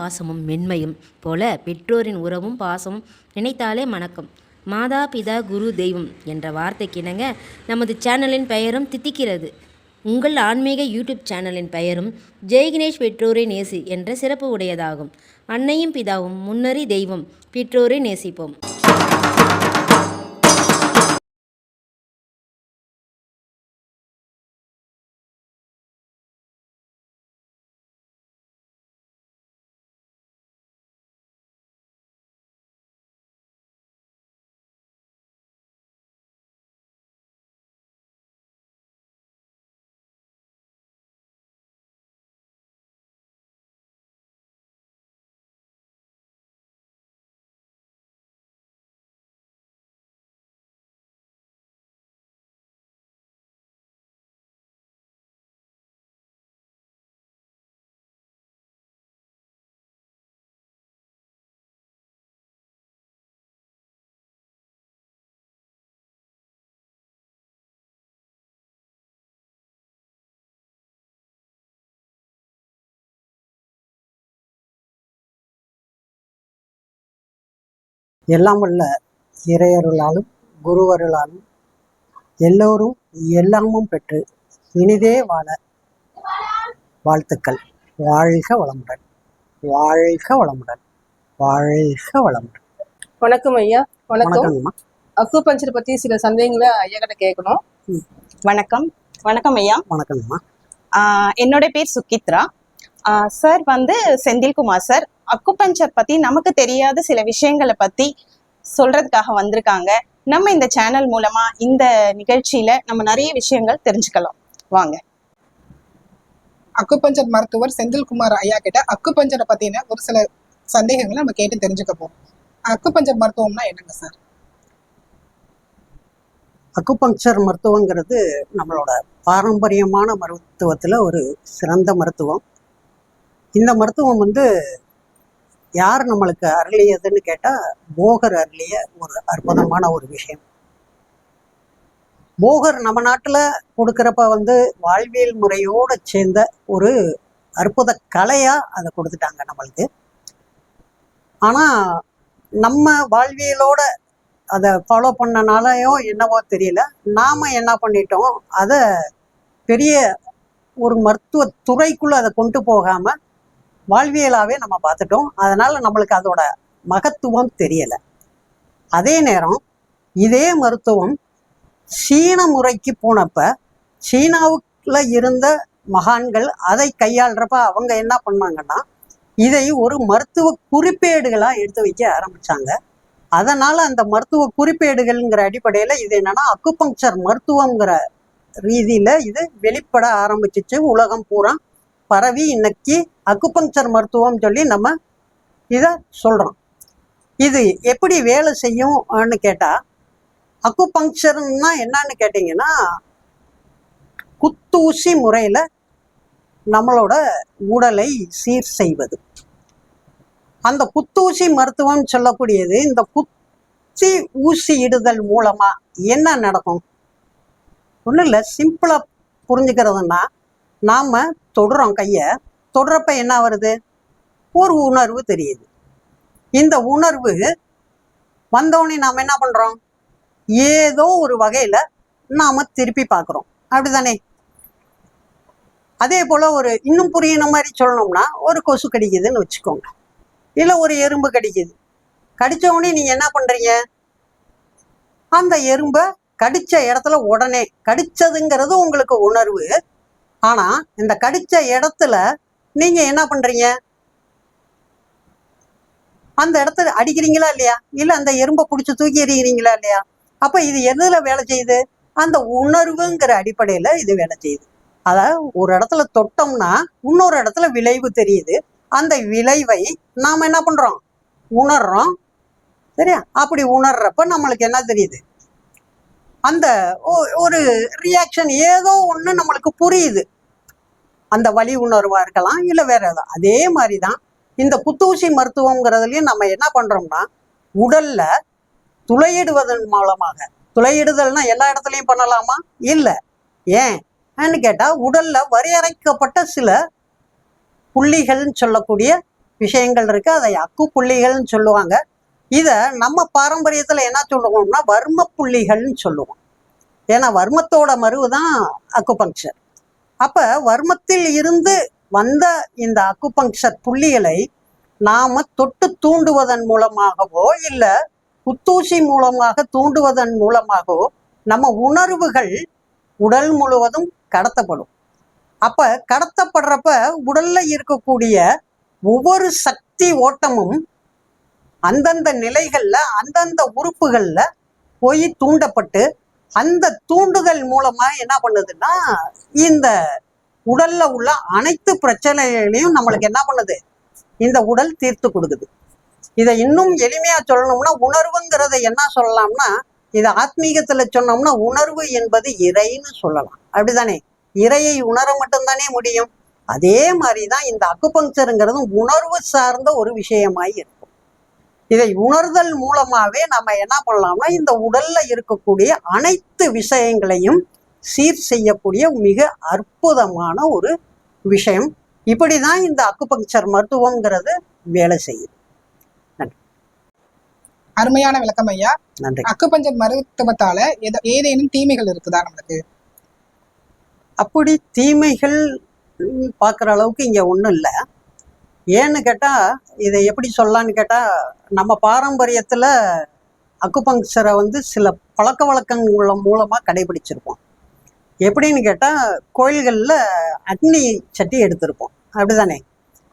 பாசமும் மென்மையும் போல பெற்றோரின் உறவும் பாசமும் நினைத்தாலே மணக்கும். மாதா பிதா குரு தெய்வம் என்ற வார்த்தைக்கு இணங்க நமது சேனலின் பெயரும் தித்திக்கிறது. உங்கள் ஆன்மீக யூடியூப் சேனலின் பெயரும் ஜெய் கணேஷ் பெற்றோரை நேசி என்ற சிறப்பு உடையதாகும். அன்னையும் பிதாவும் முன்னறி தெய்வம், பெற்றோரை நேசிப்போம். எல்லாம் வல்ல இறையருளாலும் குருவருளாலும் எல்லோரும் எல்லாமும் பெற்று இனிதே வாழ வாழ்த்துக்கள். வாழ்க வளமுடன், வாழ்க வளமுடன், வாழ்க வளமுடன். வணக்கம் ஐயா. வணக்கம். அக்குபஞ்சர் பத்தி சில சந்தேகங்களை ஐயா கிட்ட கேட்கணும். வணக்கம். வணக்கம் ஐயா. வணக்கம்மா. என்னோட பேர் சுகித்ரா. சார் செந்தில்குமார் சார் அக்குபஞ்சர் பத்தி நமக்கு தெரியாத சில விஷயங்களை பத்தி சொல்றதுக்காக வந்திருக்காங்க. நம்ம இந்த சேனல் மூலமா இந்த நிகழ்ச்சியில நம்ம நிறைய விஷயங்கள் தெரிஞ்சுக்கலாம். வாங்க. அக்குபஞ்சர் மருத்துவர் செந்தில்குமார் ஐயா கிட்ட அக்குபஞ்சரை பத்தின ஒரு சில சந்தேகங்களை நம்ம கேட்டு தெரிஞ்சுக்க போறோம். அக்குபஞ்சர் மருத்துவம்னா என்னங்க சார்? அக்குபஞ்சர் மருத்துவங்கிறது நம்மளோட பாரம்பரியமான மருத்துவத்துல ஒரு சிறந்த மருத்துவம். இந்த மருத்துவம் யார் நம்மளுக்கு அருளியதுன்னு கேட்டா போகர் அருளிய ஒரு அற்புதமான ஒரு விஷயம். போகர் நம்ம நாட்டுல கொடுக்கறப்ப வாழ்வியல் முறையோட சேர்ந்த ஒரு அற்புத கலையா அதை கொடுத்துட்டாங்க நம்மளுக்கு. ஆனா நம்ம வாழ்வியலோட அதை ஃபாலோ பண்ணனாலையோ என்னவோ தெரியல, நாம என்ன பண்ணிட்டோம், அதை பெரிய ஒரு மருத்துவ துறைக்குள்ள அதை கொண்டு போகாம வாழ்வியலாவே நம்ம பார்த்துட்டோம். அதனால நம்மளுக்கு அதோட மகத்துவம் தெரியல. அதே நேரம் இதே மருத்துவம் சீன முறைக்கு போனப்ப சீனாவுக்குள்ள இருந்த மகான்கள் அதை கையாளுறப்ப அவங்க என்ன பண்ணாங்கன்னா இதை ஒரு மருத்துவ குறிப்பேடுகளா எடுத்து வைக்க ஆரம்பிச்சாங்க. அதனால அந்த மருத்துவ குறிப்பேடுகள்ங்கிற அடிப்படையில இது என்னன்னா அக்குபங்சர் மருத்துவங்கிற ரீதியில இது வெளிப்பட ஆரம்பிச்சிச்சு. உலகம் பூரா பரவி இன்னைக்கு அக்குபங்சர் மருத்துவம் சொல்லி நம்ம இதை சொல்றோம். இது எப்படி வேலை செய்யும்னு கேட்டா, அக்குபங்சர்னா என்னன்னு கேட்டீங்கன்னா குத்தூசி முறையில நம்மளோட உடலை சீர் செய்வது. அந்த குத்தூசி மருத்துவம் சொல்லக்கூடியது இந்த குத்தி ஊசி இடுதல் மூலமா என்ன நடக்கும்? ஒன்றும் இல்லை, சிம்பிளா புரிஞ்சுக்கிறதுனா, நாம தொடுறோம், கைய தொடுறப்ப என்ன வருது? ஒரு உணர்வு தெரியுது. இந்த உணர்வு வந்தோடனே நாம என்ன பண்றோம்? ஏதோ ஒரு வகையில நாம திருப்பி பார்க்கிறோம், அப்படிதானே? அதே போல ஒரு இன்னும் புரியுற மாதிரி சொல்லணும்னா, ஒரு கொசு கடிக்குதுன்னு வச்சுக்கோங்க, இல்ல ஒரு எறும்பு கடிக்குது. கடிச்ச உடனே நீங்க என்ன பண்றீங்க? அந்த எறும்பை கடிச்ச இடத்துல உடனே கடிச்சதுங்கிறது உங்களுக்கு உணர்வு. ஆனா இந்த கடிச்ச இடத்துல நீங்க என்ன பண்றீங்க? அந்த இடத்துல அடிக்கிறீங்களா இல்லையா? இல்ல அந்த எறும்பை பிடிச்சி தூக்கி எறிகிறீங்களா இல்லையா? அப்ப இது எதுல வேலை செய்யுது? அந்த உணர்வுங்கிற அடிப்படையில இது வேலை செய்யுது. அதாவது ஒரு இடத்துல தொட்டோம்னா இன்னொரு இடத்துல விளைவு தெரியுது. அந்த விளைவை நாம என்ன பண்றோம்? உணர்றோம். சரியா? அப்படி உணர்றப்ப நம்மளுக்கு என்ன தெரியுது? அந்த ஒரு ரியாக்ஷன் ஏதோ ஒண்ணு நம்மளுக்கு புரியுது. அந்த வலி உணர்வா இருக்கலாம், இல்ல வேற ஏதாவது. அதே மாதிரிதான் இந்த குத்தூசி மருத்துவம்ங்கிறதுலயும் நம்ம என்ன பண்றோம்னா, உடல்ல துளையிடுவதன் மூலமாக, துளையிடுதல்னா எல்லா இடத்துலையும் பண்ணலாமா? இல்ல. ஏன்னு கேட்டா, உடல்ல வரையறைக்கப்பட்ட சில புள்ளிகள்னு சொல்லக்கூடிய விஷயங்கள் இருக்கு. அதை அக்கு புள்ளிகள்னு சொல்லுவாங்க. இதை நம்ம பாரம்பரியத்துல என்ன சொல்லுவோம்னா வர்ம புள்ளிகள்னு சொல்லுவோம். ஏன்னா வர்மத்தோட மருவு தான் அக்குபங்க்சர். அப்ப வர்மத்தில் இருந்து வந்த இந்த அக்குபங்க்சர் புள்ளிகளை நாம தொட்டு தூண்டுவதன் மூலமாகவோ இல்ல குத்தூசி மூலமாக தூண்டுவதன் மூலமாகவோ நம்ம உணர்வுகள் உடல் முழுவதும் கடத்தப்படும். அப்ப கடத்தப்படுறப்ப உடல்ல இருக்கக்கூடிய ஒவ்வொரு சக்தி ஓட்டமும் அந்தந்த நிலைகள்ல அந்தந்த உறுப்புகள்ல போய் தூண்டப்பட்டு அந்த தூண்டுதல் மூலமா என்ன பண்ணுதுன்னா இந்த உடல்ல உள்ள அனைத்து பிரச்சனைகளையும் நம்மளுக்கு என்ன பண்ணுது, இந்த உடல் தீர்த்து கொடுக்குது. இதை இன்னும் எளிமையா சொல்லணும்னா உணர்வுங்கிறத என்ன சொல்லலாம்னா, இதை ஆத்மீகத்துல சொன்னோம்னா உணர்வு என்பது இறைன்னு சொல்லலாம். அப்படிதானே? இறையை உணர மட்டும்தானே முடியும். அதே மாதிரிதான் இந்த அக்குபங்க்சருங்கிறதும் உணர்வு சார்ந்த ஒரு விஷயமாய் இருக்கும். இதை உணர்தல் மூலமாவே நம்ம என்ன பண்ணலாம்னா இந்த உடல்ல இருக்கக்கூடிய அனைத்து விஷயங்களையும் சீர் செய்யக்கூடிய மிக அற்புதமான ஒரு விஷயம். இப்படிதான் இந்த அக்குபங்க்சர் மருத்துவம்ங்கிறது வேலை செய்யுது. அருமையான விளக்கம் ஐயா. நன்றி. அக்குபஞ்சர் மருத்துவத்தால ஏதேனும் தீமைகள் இருக்குதா நம்மளுக்கு? அப்படி தீமைகள் பார்க்குற அளவுக்கு இங்க ஒன்றும் இல்லை. ஏன்னு கேட்டா இதை எப்படி சொல்லலான்னு கேட்டா, நம்ம பாரம்பரியத்துல அக்குபங்க்சரை சில பழக்க வழக்கங்கள் மூலமா கடைபிடிச்சிருப்போம். எப்படின்னு கேட்டா கோயில்கள்ல அக்னி சட்டி எடுத்திருப்போம். அப்படிதானே?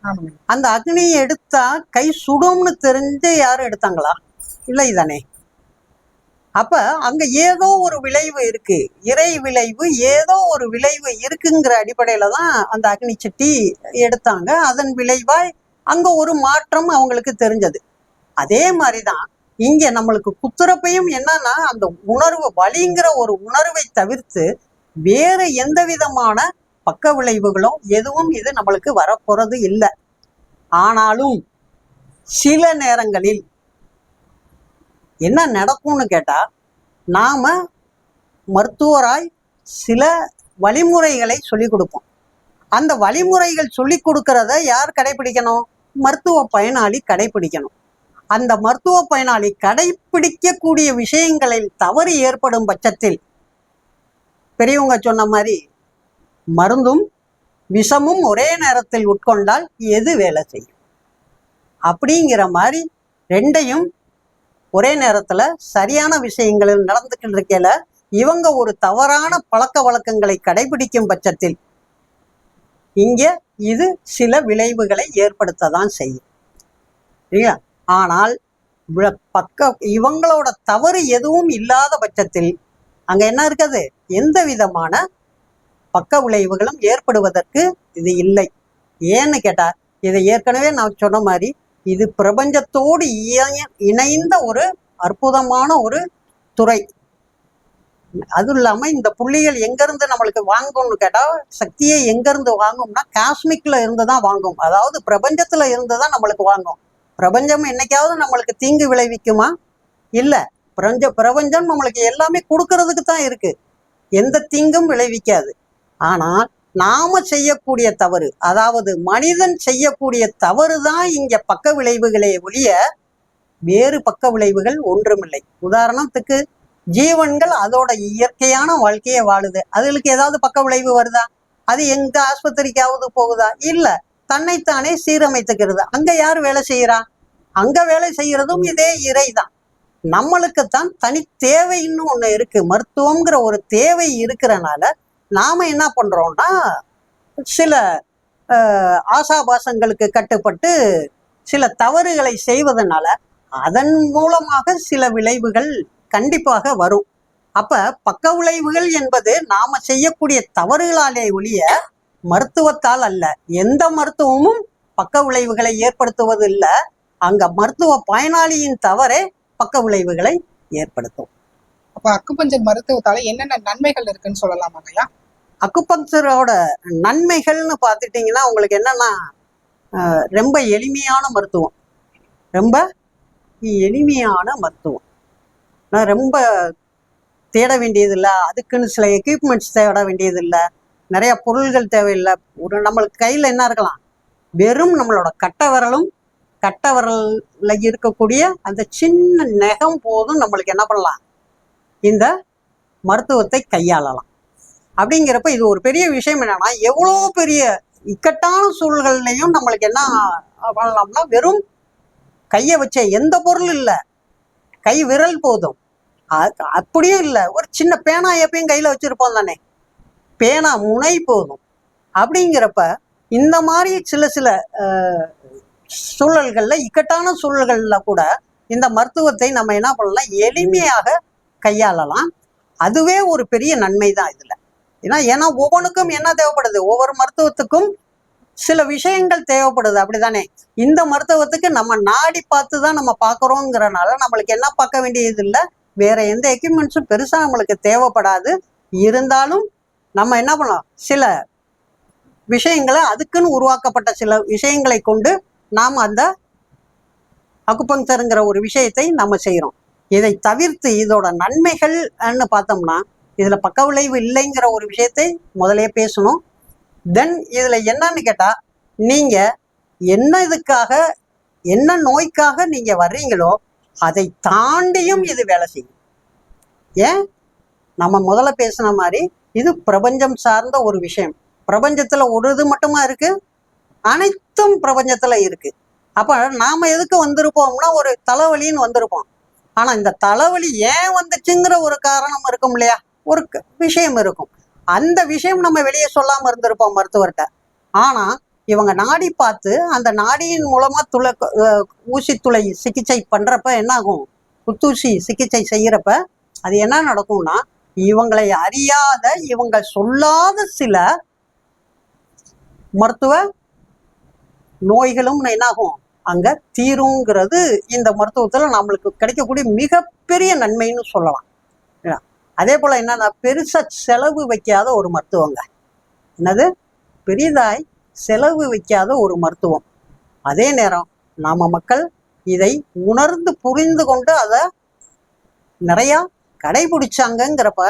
ஆமாங்க. அந்த அக்னியை எடுத்தா கை சுடும்னு தெரிஞ்சு யாரும் எடுத்தாங்களா? இல்லை தானே? அப்ப அங்க ஏதோ ஒரு விளைவு இருக்கு, இறை விளைவு, ஏதோ ஒரு விளைவு இருக்குங்கிற அடிப்படையில தான் அந்த அக்னி சட்டி எடுத்தாங்க. அதன் விளைவாய் அங்க ஒரு மாற்றம் அவங்களுக்கு தெரிஞ்சது. அதே மாதிரிதான் இங்க நம்மளுக்கு குத்துறப்பையும் என்னன்னா அந்த உணர்வு வலிங்கிற ஒரு உணர்வை தவிர்த்து வேற எந்த விதமான பக்க விளைவுகளும் எதுவும் இது நம்மளுக்கு வரப்போறது இல்லை. ஆனாலும் சில நேரங்களில் என்ன நடக்கும்னு கேட்டா, நாம மருத்துவராய் சில வழிமுறைகளை சொல்லி கொடுப்போம். அந்த வழிமுறைகள் சொல்லி கொடுக்கறத யார் கடைபிடிக்கணும்? மருத்துவ பயனாளி கடைபிடிக்கணும். அந்த மருத்துவ பயனாளி கடைபிடிக்கக்கூடிய விஷயங்களில் தவறு ஏற்படும் பட்சத்தில் பெரியவங்க சொன்ன மாதிரி மருந்தும் விஷமும் ஒரே நேரத்தில் உட்கொண்டால் எது வேலை செய்யும்? அப்படிங்கிற மாதிரி ரெண்டையும் ஒரே நேரத்துல சரியான விஷயங்களில் நடந்துக்கிட்டு இருக்கையில இவங்க ஒரு தவறான பழக்க வழக்கங்களை கடைபிடிக்கும் பட்சத்தில் இங்க இது சில விளைவுகளை ஏற்படுத்ததான் செய்யும். இல்லையா? ஆனால் இவங்களோட தவறு எதுவும் இல்லாத பட்சத்தில் அங்க என்ன இருக்குது? எந்த விதமான பக்க விளைவுகளும் ஏற்படுவதற்கு இது இல்லை. ஏன்னு கேட்டா இதை ஏற்கனவே நான் சொன்ன மாதிரி இது பிரபஞ்சத்தோடு இணைந்த ஒரு அற்புதமான ஒரு துறை. அதுவும் இல்லாம இந்த புள்ளிகள் எங்கிருந்து நம்மளுக்கு வாங்கும்னு கேட்டா, சக்தியை எங்கிருந்து வாங்கும்னா காஸ்மிக்ல இருந்து தான் வாங்கும். அதாவது பிரபஞ்சத்துல இருந்து தான் நம்மளுக்கு வாங்கும். பிரபஞ்சம் என்னைக்காவது நம்மளுக்கு தீங்கு விளைவிக்குமா? இல்ல. பிரபஞ்சம் நம்மளுக்கு எல்லாமே கொடுக்கறதுக்கு தான் இருக்கு, எந்த தீங்கும் விளைவிக்காது. ஆனால் நாம செய்யக்கூடிய தவறு, அதாவது மனிதன் செய்யக்கூடிய தவறு தான் இங்க பக்க விளைவுகளே ஒழிய வேறு பக்க விளைவுகள் ஒன்றுமில்லை. உதாரணத்துக்கு ஜீவன்கள் அதோட இயற்கையான வாழ்க்கையை வாழுது, அதுகளுக்கு ஏதாவது பக்க விளைவு வருதா? அது எங்க ஆஸ்பத்திரிக்காவது போகுதா? இல்ல. தன்னைத்தானே சீரமைத்துக்கிறது. அங்க யார் வேலை செய்யறா? அங்க வேலை செய்யறதும் இதே இறைதான். நம்மளுக்குத்தான் தனி தேவைன்னு ஒண்ணு இருக்கு. மருத்துவம்ங்கிற ஒரு தேவை இருக்கிறனால நாம என்ன பண்றோம்னா சில ஆசாபாசங்களுக்கு கட்டுப்பட்டு சில தவறுகளை செய்வதனால அதன் மூலமாக சில விளைவுகள் கண்டிப்பாக வரும். அப்ப பக்க விளைவுகள் என்பது நாம செய்யக்கூடிய தவறுகளாலே ஒழிய மருத்துவத்தால் அல்ல. எந்த மருத்துவமும் பக்க விளைவுகளை ஏற்படுத்துவது இல்லை. அங்க மருத்துவ பயனாளியின் தவறே பக்க விளைவுகளை ஏற்படுத்தும். அப்ப அக்குபஞ்சர் மருத்துவத்தால என்னென்ன நன்மைகள் இருக்குன்னு சொல்லலாமாங்கய்யா? அக்குபங்க்சரோட நன்மைகள்னு பார்த்துட்டிங்கன்னா உங்களுக்கு என்னன்னா, ரொம்ப எளிமையான மருத்துவம். ரொம்ப எளிமையான மருத்துவம். ரொம்ப தேட வேண்டியதில்லை, அதுக்குன்னு சில எக்யூப்மெண்ட்ஸ் தேட வேண்டியதில்லை, நிறைய பொருள்கள் தேவையில்லை. நம்மளுக்கு கையில் என்ன இருக்கலாம்? வெறும் நம்மளோட கட்டை விரல்ல இருக்கக்கூடிய அந்த சின்ன நகம் போதும் நம்மளுக்கு என்ன பண்ணலாம், இந்த மருத்துவத்தை கையாளலாம். அப்படிங்கிறப்ப இது ஒரு பெரிய விஷயம். என்னன்னா எவ்வளோ பெரிய இக்கட்டான சூழல்கள்லையும் நம்மளுக்கு என்ன பண்ணலாம்னா, வெறும் கையை வச்ச எந்த பொருள் இல்லை, கை விரல் போதும். அப்படியும் இல்லை, ஒரு சின்ன பேனா எப்பயும் கையில் வச்சிருப்போம் தானே, பேனா முனை போதும். அப்படிங்கிறப்ப இந்த மாதிரி சில சூழல்கள்ல, இக்கட்டான சூழல்கள்ல கூட இந்த மருத்துவத்தை நம்ம என்ன பண்ணலாம், எளிமையாக கையாளலாம். அதுவே ஒரு பெரிய நன்மை தான் இதுல. ஏன்னா ஒவ்வொன்றுக்கும் என்ன தேவைப்படுது, ஒவ்வொரு மருத்துவத்துக்கும் சில விஷயங்கள் தேவைப்படுது, அப்படிதானே. இந்த மருத்துவத்துக்கு நம்ம நாடி பார்த்து தான் நம்ம பார்க்குறோங்கிறனால நம்மளுக்கு என்ன பார்க்க வேண்டியது இல்லை, வேற எந்த எக்யூப்மெண்ட்ஸும் பெருசா நம்மளுக்கு தேவைப்படாது. இருந்தாலும் நம்ம என்ன பண்ணலாம், சில விஷயங்களை, அதுக்குன்னு உருவாக்கப்பட்ட சில விஷயங்களை கொண்டு நாம் அந்த அக்குபங்சருங்கிற ஒரு விஷயத்தை நம்ம செய்கிறோம். இதை தவிர்த்து இதோட நன்மைகள்னு பார்த்தோம்னா, இதுல பக்க விளைவு இல்லைங்கிற ஒரு விஷயத்தை முதலே பேசணும். தென் இதுல என்னன்னு கேட்டா, நீங்க என்ன இதுக்காக, என்ன நோய்க்காக நீங்க வர்றீங்களோ அதை தாண்டியும் இது வேலை செய்யும். ஏன், நம்ம முதல்ல பேசின மாதிரி இது பிரபஞ்சம் சார்ந்த ஒரு விஷயம். பிரபஞ்சத்துல ஒரு இது மட்டுமா இருக்கு, அனைத்தும் பிரபஞ்சத்துல இருக்கு. அப்ப நாம எதுக்கு வந்திருப்போம்னா, ஒரு தலைவலின்னு வந்திருப்போம். ஆனா இந்த தலைவலி ஏன் வந்துச்சுங்கிற ஒரு காரணம் இருக்கும் இல்லையா, ஒரு விஷயம் இருக்கும். அந்த விஷயம் நம்ம வெளியே சொல்லாம இருந்திருப்போம் மருத்துவர்கிட்ட. ஆனா இவங்க நாடி பார்த்து அந்த நாடியின் மூலமா ஊசி துளை சிகிச்சை பண்றப்ப என்ன ஆகும், குத்தூசி சிகிச்சை செய்யறப்ப அது என்ன நடக்கும்னா, இவங்களை அறியாத, இவங்க சொல்லாத சில மருத்துவ நோய்களும் என்னாகும் அங்க தீருங்கிறது இந்த மருத்துவத்துல நம்மளுக்கு கிடைக்கக்கூடிய மிகப்பெரிய நன்மைன்னு சொல்லலாம். அதே போல என்னன்னா, பெருசா செலவு வைக்காத ஒரு மருத்துவங்க. என்னது, பெரிதாய் செலவு வைக்காத ஒரு மருத்துவம். அதே நேரம் நாம மக்கள் இதை உணர்ந்து புரிந்து கொண்டு அதை நிறைய கடைபிடிச்சாங்கிறப்ப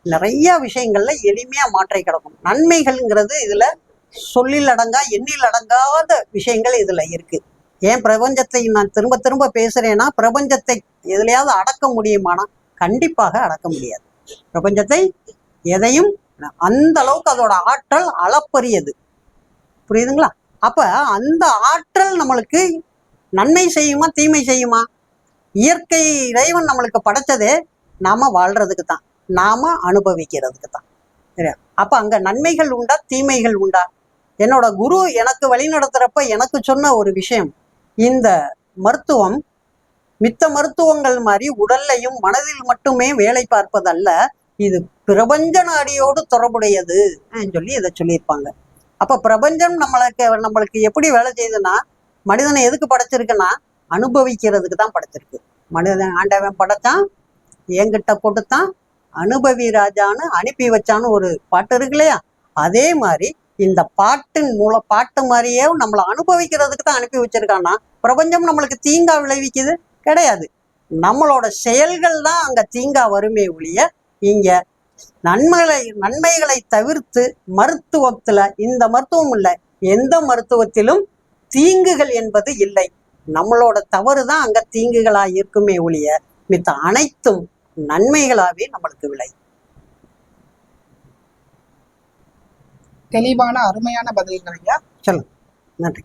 நிறைய விஷயங்கள்ல எளிமையா மாற்றி கிடக்கும். நன்மைகள்ங்கிறது இதுல சொல்லில் அடங்கா, எண்ணில் அடங்காத விஷயங்கள் இதுல இருக்கு. ஏன் பிரபஞ்சத்தை நான் திரும்ப திரும்ப பேசுறேன்னா, பிரபஞ்சத்தை எதுலையாவது அடக்க முடியுமானா கண்டிப்பாக அடக்க முடியாது. பிரபஞ்சத்தை எதையும் அந்த அளவுக்கு அதோட ஆற்றல் அளப்பரியது. புரியுதுங்களா? அப்ப அந்த ஆற்றல் நம்மளுக்கு நன்மை செய்யுமா, தீமை செய்யுமா? இயற்கை இறைவன் நம்மளுக்கு படைச்சதே நாம வாழ்றதுக்கு தான், நாம அனுபவிக்கிறதுக்கு தான். சரியா? அப்ப அங்க நன்மைகள் உண்டா, தீமைகள் உண்டா? என்னோட குரு எனக்கு வழி நடத்துறப்ப எனக்கு சொன்ன ஒரு விஷயம், இந்த மருத்துவம் மித்த மருத்துவங்கள் மாதிரி உடல்லையும் மனதில் மட்டுமே வேலை பார்ப்பதல்ல, இது பிரபஞ்ச நாடியோடு தொடர்புடையது சொல்லி இதை சொல்லியிருப்பாங்க. அப்ப பிரபஞ்சம் நம்மளுக்கு எப்படி வேலை செய்யுதுன்னா, மனிதனை எதுக்கு படைச்சிருக்குன்னா அனுபவிக்கிறதுக்கு தான் படைச்சிருக்கு. மனிதன் ஆண்டவன் படைச்சான், என்கிட்ட கொடுத்தான், அனுபவி ராஜான்னு அனுப்பி வச்சான்னு ஒரு பாட்டு இருக்கு இல்லையா, அதே மாதிரி இந்த பாட்டின் பாட்டு மாதிரியே நம்மளை அனுபவிக்கிறதுக்கு தான் அனுப்பி வச்சிருக்கான்னா, பிரபஞ்சம் நம்மளுக்கு தீங்கா விளைவிக்குது கிடையாது. நம்மளோட செயல்கள் தான் அங்க தீங்கா வருமே ஒழிய, இங்க நன்மைகளை தவிர்த்து மருத்துவத்துல, இந்த மருத்துவம் இல்லை, எந்த மருத்துவத்திலும் தீங்குகள் என்பது இல்லை. நம்மளோட தவறு தான் அங்க தீங்குகளா இருக்குமே ஒழிய, மித்த அனைத்தும் நன்மைகளாவே நம்மளுக்கு விளை. தெளிவான அருமையான பதில்கள் ஐயா. சொல்லுங்க. நன்றி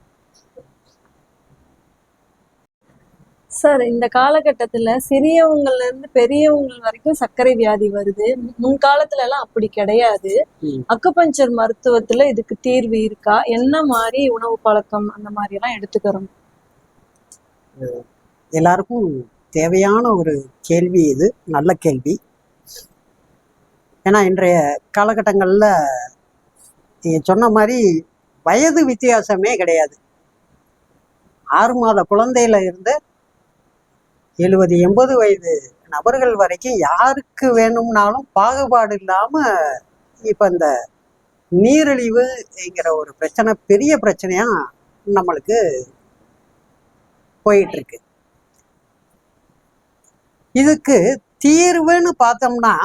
சார். இந்த காலகட்டத்துல சிறியவங்கள்ல இருந்து பெரியவங்க வரைக்கும் சர்க்கரை வியாதி வருது. முன்காலத்துல எல்லாம் அப்படி கிடையாது. அக்குபஞ்சர் மருத்துவத்துல இதுக்கு தீர்வு இருக்கா? என்ன மாதிரி உணவு பழக்கம் அந்த மாதிரி எல்லாம் எடுத்துக்கிறோம்? எல்லாருக்கும் தேவையான ஒரு கேள்வி இது, நல்ல கேள்வி. ஏன்னா இன்றைய காலகட்டங்கள்ல நீங்க சொன்ன மாதிரி வயது வித்தியாசமே கிடையாது. 6 மாத குழந்தையில இருந்து 70-80 வயது நபர்கள் வரைக்கும் யாருக்கு வேணும்னாலும் பாகுபாடு இல்லாம இப்ப இந்த நீரிழிவுங்கிற ஒரு பிரச்சனை பெரிய பிரச்சனையா நம்மளுக்கு போயிட்டு இருக்கு. இதுக்கு தீர்வுன்னு பார்த்தோம்னா,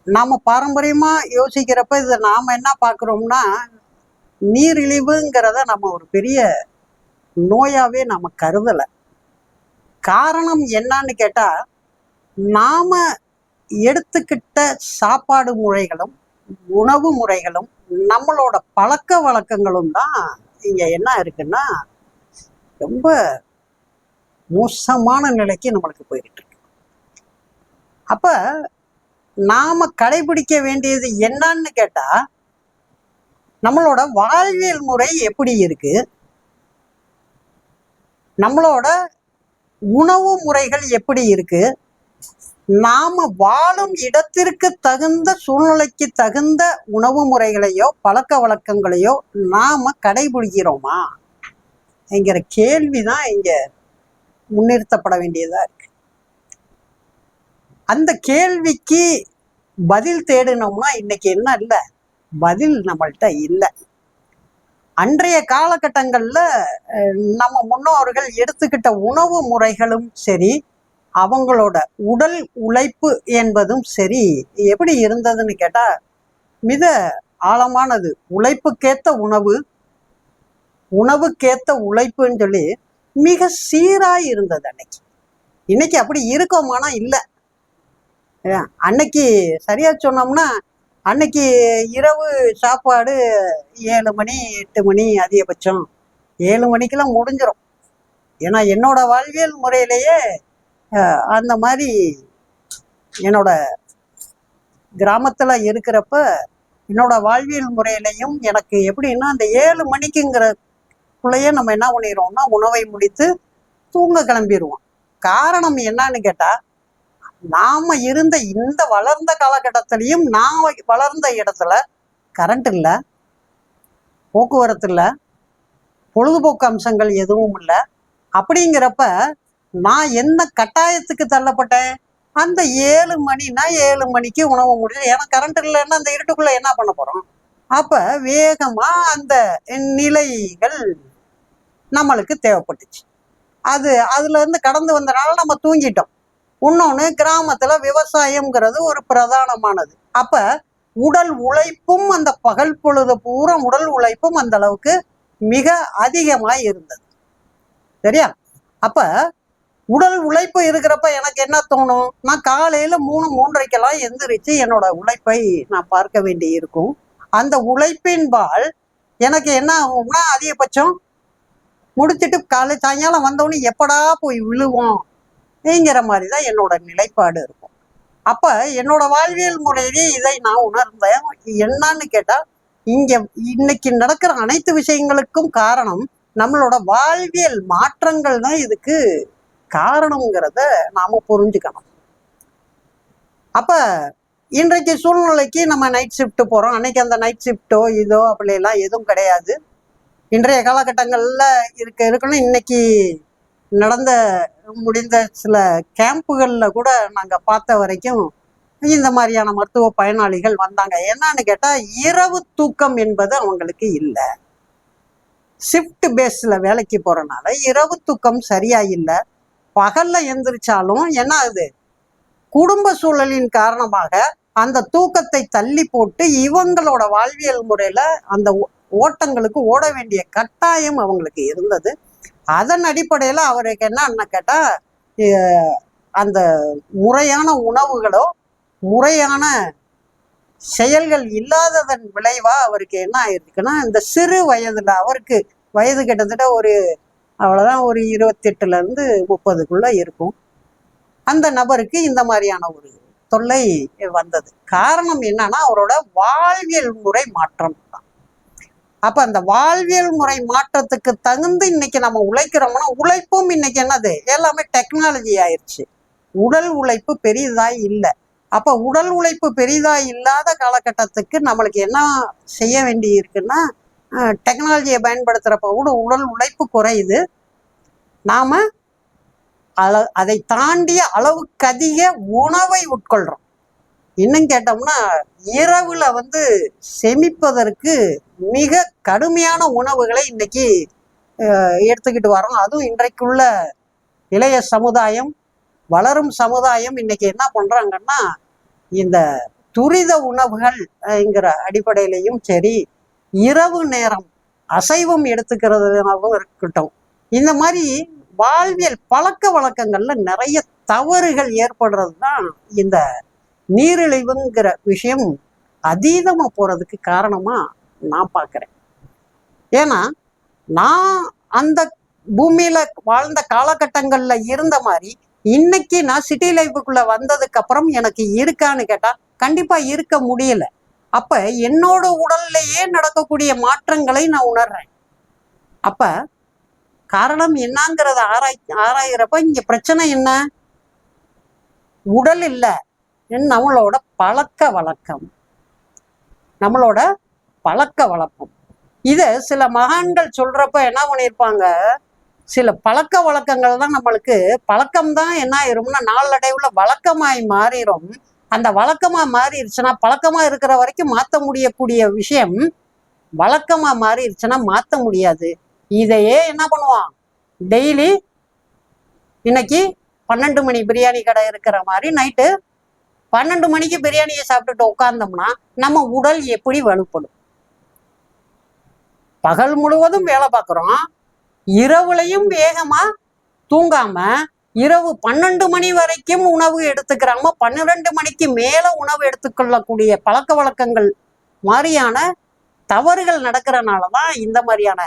நாம பாரம்பரியமா யோசிக்கிறப்ப இதை நாம என்ன பார்க்குறோம்னா, நீரிழிவுங்கிறத நம்ம ஒரு பெரிய நோயாவே நம்ம கருதலை. காரணம் என்னன்னு கேட்டா, நாம எடுத்துக்கிட்ட சாப்பாடு முறைகளும் உணவு முறைகளும் நம்மளோட பழக்க வழக்கங்களும் தான் இங்க என்ன இருக்குன்னா ரொம்ப மோசமான நிலைக்கு நம்மளுக்கு போய்கிட்டு இருக்கு. அப்ப நாம கடைபிடிக்க வேண்டியது என்னன்னு கேட்டா, நம்மளோட வாழ்வியல் முறை எப்படி இருக்கு, நம்மளோட உணவு முறைகள் எப்படி இருக்கு, நாம வாழும் இடத்திற்கு தகுந்த சூழ்நிலைக்கு தகுந்த உணவு முறைகளையோ பழக்க வழக்கங்களையோ நாம கடைபிடிக்கிறோமா என்கிற கேள்விதான் இங்க முன்னிறுத்தப்பட வேண்டியதா இருக்கு. அந்த கேள்விக்கு பதில் தேடினோம்னா இன்னைக்கு என்ன இல்லை, பதில் நம்மள்கிட்ட இல்லை. அன்றைய காலகட்டங்கள்ல நம்ம முன்னோர்கள் எடுத்துக்கிட்ட உணவு முறைகளும் சரி, அவங்களோட உடல் உழைப்பு என்பதும் சரி எப்படி இருந்ததுன்னு கேட்டா மிக ஆழமானது. உழைப்புக்கேத்த உணவு, உணவுக்கேத்த உழைப்புன்னு சொல்லி மிக சீராய் இருந்தது அன்னைக்கு. இன்னைக்கு அப்படி இருக்கோமானா இல்லை. அன்னைக்கு சரியா சொன்னோம்னா அன்னைக்கு இரவு சாப்பாடு 7 மணி 8 மணி அதிகபட்சம் 7 மணிக்கெல்லாம் முடிஞ்சிடும். ஏன்னா என்னோட வாழ்வியல் முறையிலேயே அந்த மாதிரி என்னோட கிராமத்துல இருக்கிறப்ப என்னோட வாழ்வியல் முறையிலையும் எனக்கு எப்படின்னா அந்த 7 மணிக்குங்கிறக்குள்ளேயே நம்ம என்ன பண்ணிடுவோம்னா உணவை முடித்து தூங்க கிளம்பிடுவோம். காரணம் என்னன்னு கேட்டா, நாம இருந்த இந்த வளர்ந்த காலகட்டத்திலையும் நான் வளர்ந்த இடத்துல கரண்ட் இல்லை, போக்குவரத்து இல்லை, பொழுதுபோக்கு அம்சங்கள் எதுவும் இல்லை. அப்படிங்கிறப்ப நான் என்ன கட்டாயத்துக்கு தள்ளப்பட்டேன், அந்த 7 மணினா 7 மணிக்கு உணவு முடியும். ஏன்னா கரண்ட் இல்லைன்னா அந்த இருட்டுக்குள்ள என்ன பண்ண போறோம். அப்ப வேகமா அந்த நிலைகள் நம்மளுக்கு தேவைப்பட்டுச்சு. அதுல இருந்து கடந்து வந்தனால நம்ம தூங்கிட்டோம். இன்னொன்று, கிராமத்துல விவசாயம்ங்கிறது ஒரு பிரதானமானது. அப்ப உடல் உழைப்பும் அந்த பகல் பொழுது பூரா உடல் உழைப்பும் அந்த அளவுக்கு மிக அதிகமாக இருந்தது. சரியா? அப்ப உடல் உழைப்பு இருக்கிறப்ப எனக்கு என்ன தோணும், நான் காலையில 3-3:30 எந்திரிச்சு என்னோட உழைப்பை நான் பார்க்க வேண்டி இருக்கும். அந்த உழைப்பின்பால் எனக்கு என்ன ஆகும்னா அதிகபட்சம் முடிச்சுட்டு காலை சாயங்காலம் வந்தோடனே எப்படா போய் விழுவோம் அப்படிங்கிற மாதிரி தான் என்னோட நிலைப்பாடு இருக்கும். அப்ப என்னோட வாழ்வியல் முறையிலே இதை நான் உணர்ந்தேன். என்னன்னு கேட்டா, இன்னைக்கு நடக்கிற அனைத்து விஷயங்களுக்கும் காரணம் நம்மளோட வாழ்வியல் மாற்றங்கள் தான் இதுக்கு காரணங்கிறத நாம புரிஞ்சுக்கணும். அப்ப இன்றைக்கு சூழ்நிலைக்கு நம்ம நைட் ஷிஃப்ட் போறோம். அன்னைக்கு அந்த நைட் ஷிஃப்டோ இதோ அப்படியெல்லாம் எதுவும் கிடையாது. இன்றைய காலகட்டங்கள்ல இருக்கணும். இன்னைக்கு முடிந்த சில கேம்புகள்ல கூட நாங்க பார்த்த வரைக்கும் இந்த மாதிரியான மருத்துவ பயனாளிகள் வந்தாங்க. என்னன்னு கேட்டா, இரவு தூக்கம் என்பது அவங்களுக்கு இல்லை. ஷிஃப்ட் பேஸ்ல வேலைக்கு போறனால இரவு தூக்கம் சரியா இல்லை. பகல்ல எந்திரிச்சாலும் என்ன ஆகுது, குடும்ப சூழலின் காரணமாக அந்த தூக்கத்தை தள்ளி போட்டு இவங்களோட வாழ்வியல் முறையில அந்த ஓட்டங்களுக்கு ஓட வேண்டிய கட்டாயம் அவங்களுக்கு இருந்தது. அதன் அடிப்படையில அவருக்கு என்ன கேட்டா, அந்த முறையான உணவுகளோ முறையான செயல்கள் இல்லாததன் விளைவா அவருக்கு என்ன ஆயிருக்குன்னா, இந்த சிறு வயதுல அவருக்கு வயது கிட்டத்தட்ட அவ்வளவுதான் ஒரு 28ல இருந்து 30க்குள்ள இருக்கும். அந்த நபருக்கு இந்த மாதிரியான ஒரு தொல்லை வந்தது. காரணம் என்னன்னா, அவரோட வாழ்வியல் முறை மாற்றம் தான். அப்ப அந்த வாழ்வியல் முறை மாற்றத்துக்கு தகுந்து இன்னைக்கு நம்ம உழைக்கிறோம்னா, உழைப்பும் இன்னைக்கு என்னது, எல்லாமே டெக்னாலஜி ஆயிடுச்சு. உடல் உழைப்பு பெரிதாய் இல்லை. அப்ப உடல் உழைப்பு பெரிதாய் இல்லாத காலகட்டத்துக்கு நம்மளுக்கு என்ன செய்ய வேண்டி இருக்குன்னா, டெக்னாலஜியை பயன்படுத்துறப்ப கூட உடல் உழைப்பு குறையுது. நாம அதை தாண்டிய அளவுக்கு அதிக உணவை உட்கொள்றோம். இன்னும் கேட்டோம்னா, இரவுல செமிப்பதற்கு மிக கடுமையான உணவுகளை இன்னைக்கு எடுத்துக்கிட்டு வரோம். அதுவும் இன்றைக்குள்ள இளைய சமுதாயம், வளரும் சமுதாயம் இன்னைக்கு என்ன பண்றாங்கன்னா, இந்த துரித உணவுகள்ங்கிற அடிப்படையிலையும் சரி, இரவு நேரம் அசைவம் எடுத்துக்கிறதுனாவும் இருக்கட்டும், இந்த மாதிரி வாழ்வியல் பழக்க வழக்கங்கள்ல நிறைய தவறுகள் ஏற்படுறது தான் இந்த நீரிழிவுங்கிற விஷயம் அதீதமா போறதுக்கு காரணமா நான் பார்க்கிறேன். ஏன்னா நான் அந்த பூமியில வாழ்ந்த காலகட்டங்கள்ல இருந்த மாதிரி இன்னைக்கு நான் சிட்டி லைஃபுக்குள்ள வந்ததுக்கு அப்புறம் எனக்கு இருக்கான்னு கேட்டா கண்டிப்பா இருக்க முடியல. அப்ப என்னோட உடல்லையே நடக்கக்கூடிய மாற்றங்களை நான் உணர்றேன். அப்ப காரணம் என்னங்கிறத ஆராயிறப்ப இங்க பிரச்சனை என்ன? உடல் இல்ல, நம்மளோட பழக்க வழக்கம், நம்மளோட பழக்க வழக்கம். இத சில மகான்கள் சொல்றப்ப என்ன பண்ணியிருப்பாங்க, சில பழக்க வழக்கங்கள் தான் நம்மளுக்கு பழக்கம்தான் என்ன ஆயிரும்னா நாளடைவுல வழக்கமாய் மாறிடும். அந்த வழக்கமா மாறிடுச்சுன்னா, பழக்கமா இருக்கிற வரைக்கும் மாற்ற முடியக்கூடிய விஷயம் வழக்கமா மாறிடுச்சுன்னா மாற்ற முடியாது. இதையே என்ன பண்ணுவான், டெய்லி இன்னைக்கு 12 மணி பிரியாணி கடை இருக்கிற மாதிரி நைட்டு 12 மணிக்கு பிரியாணியை சாப்பிட்டுட்டு உட்கார்ந்தோம்னா நம்ம உடல் எப்படி வலுப்படும்? பகல் முழுவதும் வேலை பார்க்குறோம், இரவுலையும் வேகமா தூங்காம இரவு 12 மணி வரைக்கும் உணவு எடுத்துக்கிறாம 12 மணிக்கு மேல உணவு எடுத்துக்கொள்ளக்கூடிய பழக்க வழக்கங்கள் மாதிரியான தவறுகள் நடக்கிறனாலதான் இந்த மாதிரியான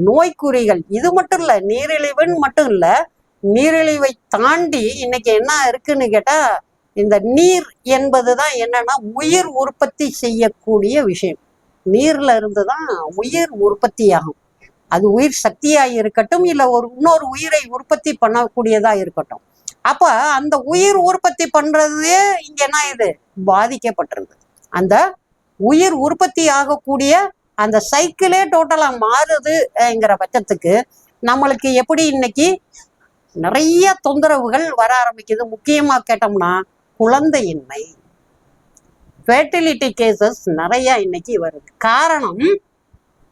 நோய்க்குறிகள். இது மட்டும் இல்ல, நீரிழிவுன்னு மட்டும் இல்ல, நீரிழிவை தாண்டி இன்னைக்கு என்ன இருக்குன்னு கேட்டா, இந்த நீர் என்பதுதான் என்னன்னா உயிர் உற்பத்தி செய்யக்கூடிய விஷயம். நீர்ல இருந்துதான் உயிர் உற்பத்தி ஆகும். அது உயிர் சக்தியாக இருக்கட்டும், இல்லை இன்னொரு உயிரை உற்பத்தி பண்ணக்கூடியதா இருக்கட்டும். அப்ப அந்த உயிர் உற்பத்தி பண்றதே இங்க என்ன இது பாதிக்கப்பட்டிருது. அந்த உயிர் உற்பத்தி ஆகக்கூடிய அந்த சைக்கிளே டோட்டலா மாறுதுங்கிற பட்சத்துக்கு நம்மளுக்கு எப்படி இன்னைக்கு நிறைய தொந்தரவுகள் வர ஆரம்பிக்குது. முக்கியமா கேட்டோம்னா குழந்தையின்மை, ஃபெர்டிலிட்டி கேசஸ் நிறைய இன்னைக்கு வருது. காரணம்,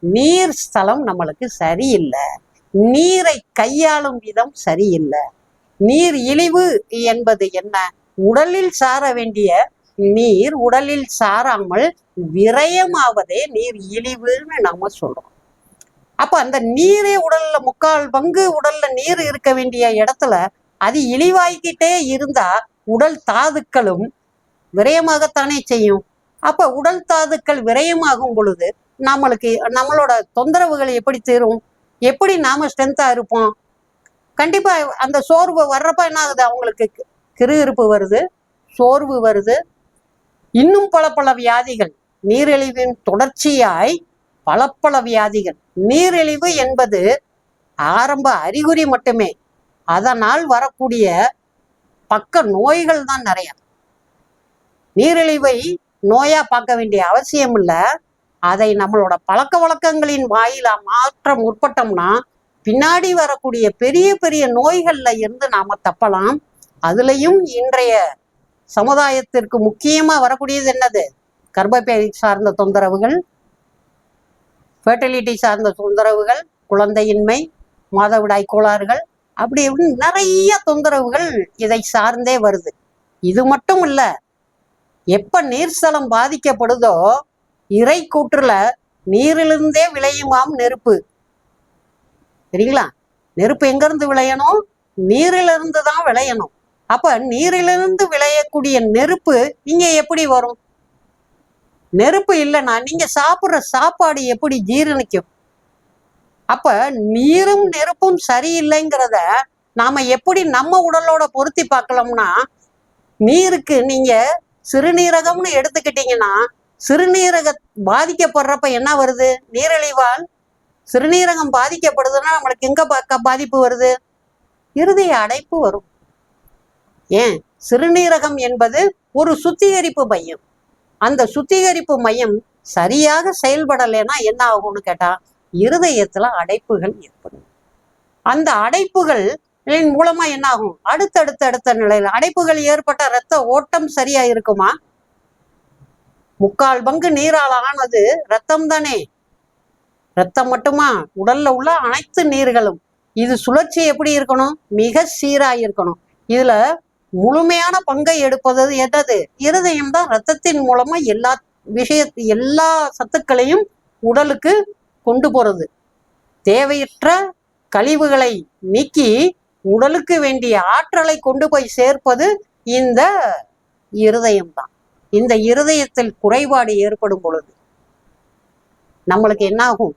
நீர் ஸ்தலம் நம்மளுக்கு சரியில்லை, நீரை கையாளும் விதம் சரியில்லை. நீர் இழிவு என்பது என்ன? உடலில் சார வேண்டிய நீர் உடலில் சாராமல் விரயமாவதே நீர் இழிவுன்னு நாம சொல்றோம். அப்ப அந்த நீரே உடல்ல 3/4 பங்கு உடல்ல நீர் இருக்க வேண்டிய இடத்துல அது இழிவாய்கிட்டே இருந்தா உடல் தாதுக்களும் விரயமாகத்தானே செய்யும். அப்ப உடல் தாதுக்கள் விரயமாகும் பொழுது நம்மளோட தொந்தரவுகள் எப்படி தீரும்? எப்படி நாம ஸ்ட்ரென்த்தா இருப்போம்? கண்டிப்பா அந்த சோர்வு வர்றப்ப என்ன ஆகுது, அவங்களுக்கு கிறுகிறுப்பு வருது, சோர்வு வருது, இன்னும் பல வியாதிகள், நீரிழிவின் தொடர்ச்சியாய் பல வியாதிகள். நீரிழிவு என்பது ஆரம்ப அறிகுறி மட்டுமே, அதனால் வரக்கூடிய பக்க நோய்கள் தான் நிறைய. நீரிழிவை நோயா பார்க்க வேண்டிய அவசியம் இல்லை. அதை நம்மளோட பழக்க வழக்கங்களின் வாயிலா மாற்ற முற்பட்டோம்னா பின்னாடி வரக்கூடிய பெரிய பெரிய நோய்கள்ல இருந்து நாம தப்பலாம். அதுலயும் இன்றைய சமுதாயத்திற்கு முக்கியமா வரக்கூடியது என்னது? கர்ப்பப்பை சார்ந்த தொந்தரவுகள், ஃபெர்டிலிட்டி சார்ந்த தொந்தரவுகள், குழந்தையின்மை, மாதவிடாய் கோளாறுகள், அப்படி இப்படின்னு நிறைய தொந்தரவுகள் இதை சார்ந்தே வருது. இது மட்டும் இல்ல, எப்ப நீர்ஸ்தலம் பாதிக்கப்படுதோ இறை கூற்றுல நீரிலிருந்தே விளையுமாம் நெருப்பு. சரிங்களா? நெருப்பு எங்க இருந்து விளையணும்? நீரிலிருந்து தான் விளையணும். அப்ப நீரிலிருந்து விளையக்கூடிய நெருப்பு இங்க எப்படி வரும்? நெருப்பு இல்லைன்னா நீங்க சாப்பிட்ற சாப்பாடு எப்படி ஜீரணிக்கும்? அப்ப நீரும் நெருப்பும் சரியில்லைங்கிறத நாம எப்படி நம்ம உடலோட பொருத்தி பார்க்கலாம்னா, நீருக்கு நீங்க சிறுநீரகம்னு எடுத்துக்கிட்டீங்கன்னா, சிறுநீரக பாதிக்கப்படுறப்ப என்ன வருது? நீரிழிவால் சிறுநீரகம் பாதிக்கப்படுதுன்னா நம்மளுக்கு எங்க பாதிப்பு வருது? இருதய அடைப்பு வரும். ஏன்? சிறுநீரகம் என்பது ஒரு சுத்திகரிப்பு மையம். அந்த சுத்திகரிப்பு மையம் சரியாக செயல்படலைன்னா என்ன ஆகும்னு கேட்டா இருதயத்துல அடைப்புகள் ஏற்படும். அந்த அடைப்புகள் மூலமா என்ன ஆகும்? அடுத்த நிலையில அடைப்புகள் ஏற்பட்ட இரத்த ஓட்டம் சரியா இருக்குமா? 3/4 பங்கு நீரால் ஆனது ரத்தம் தானே. ரத்தம் மட்டுமா? உடல்ல உள்ள அனைத்து நீர்களும். இது சுழற்சி எப்படி இருக்கணும்? மிக சீராக இருக்கணும். இதுல முழுமையான பங்கை எடுப்பது என்னது? இருதயம் தான். ரத்தத்தின் மூலமா எல்லா சத்துக்களையும் உடலுக்கு கொண்டு போறது, தேவையற்ற கழிவுகளை நீக்கி உடலுக்கு வேண்டிய ஆற்றலை கொண்டு போய் சேர்ப்பது இந்த இருதயம்தான். இந்த இருதயத்தில் குறைபாடு ஏற்படும் பொழுது நம்மளுக்கு என்ன ஆகும்?